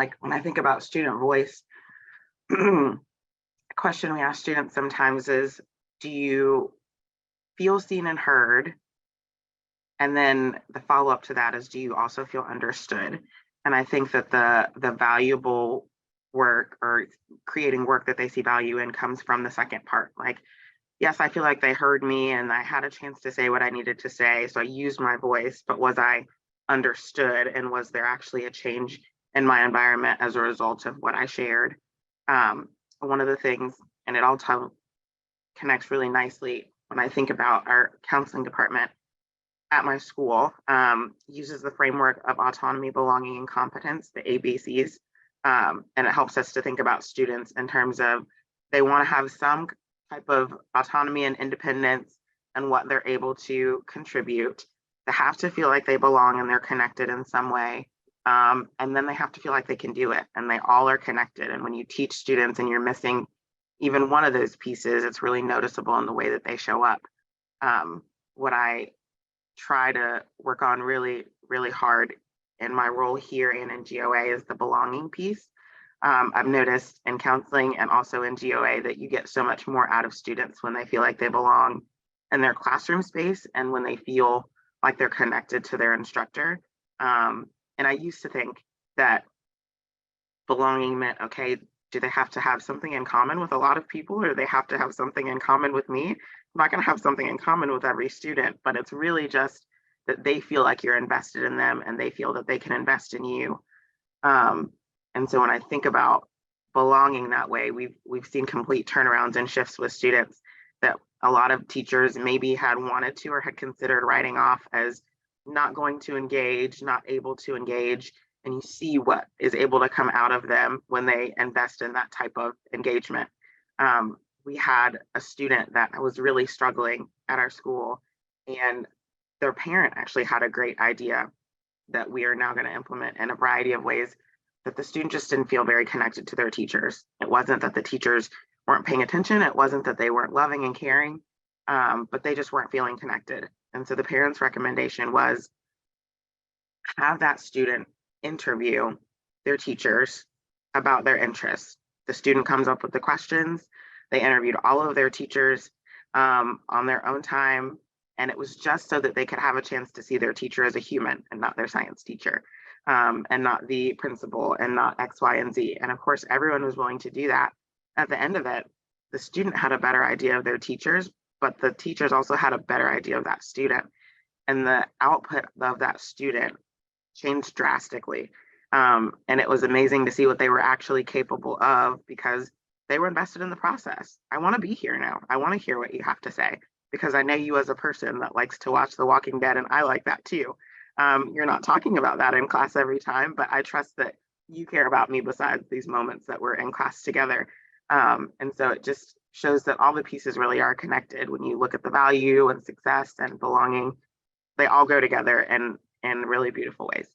Like when I think about student voice, a question we ask students sometimes is, do you feel seen and heard? And then the follow-up to that is, do you also feel understood? And I think that the valuable work or creating work that they see value in comes from the second part. Like, yes, I feel like they heard me and I had a chance to say what I needed to say. So I used my voice, but was I understood? And was there actually a change in my environment as a result of what I shared? One of the things, and it all connects really nicely when I think about our counseling department at my school, uses the framework of autonomy, belonging, and competence, the ABCs. And it helps us to think about students in terms of they want to have some type of autonomy and independence and what they're able to contribute. They have to feel like they belong and they're connected in some way. And then they have to feel like they can do it, and they all are connected. And when you teach students and you're missing even one of those pieces, it's really noticeable in the way that they show up. What I try to work on really, really hard in my role here and in GOA is the belonging piece. I've noticed in counseling and also in GOA that you get so much more out of students when they feel like they belong in their classroom space and when they feel like they're connected to their instructor. And I used to think that belonging meant, okay, do they have to have something in common with a lot of people, or do they have to have something in common with me? I'm not going to have something in common with every student, but it's really just that they feel like you're invested in them and they feel that they can invest in you. And so when I think about belonging that way, we've seen complete turnarounds and shifts with students that a lot of teachers maybe had wanted to or had considered writing off as not going to engage, not able to engage. And you see what is able to come out of them when they invest in that type of engagement. We had a student that was really struggling at our school, and their parent actually had a great idea that we are now going to implement in a variety of ways, that the student just didn't feel very connected to their teachers. It wasn't that the teachers weren't paying attention. It wasn't that they weren't loving and caring, but they just weren't feeling connected. And so the parents' recommendation was have that student interview their teachers about their interests. The student comes up with the questions. They interviewed all of their teachers on their own time. And it was just so that they could have a chance to see their teacher as a human and not their science teacher, and not the principal and not X, Y, and Z. And of course, everyone was willing to do that. At the end of it, the student had a better idea of their teachers, but the teachers also had a better idea of that student. And the output of that student changed drastically. And it was amazing to see what they were actually capable of because they were invested in the process. I want to be here now. I want to hear what you have to say because I know you as a person that likes to watch The Walking Dead, and I like that too. You're not talking about that in class every time, but I trust that you care about me besides these moments that we're in class together. And so it just shows that all the pieces really are connected. When you look at the value and success and belonging, they all go together in really beautiful ways.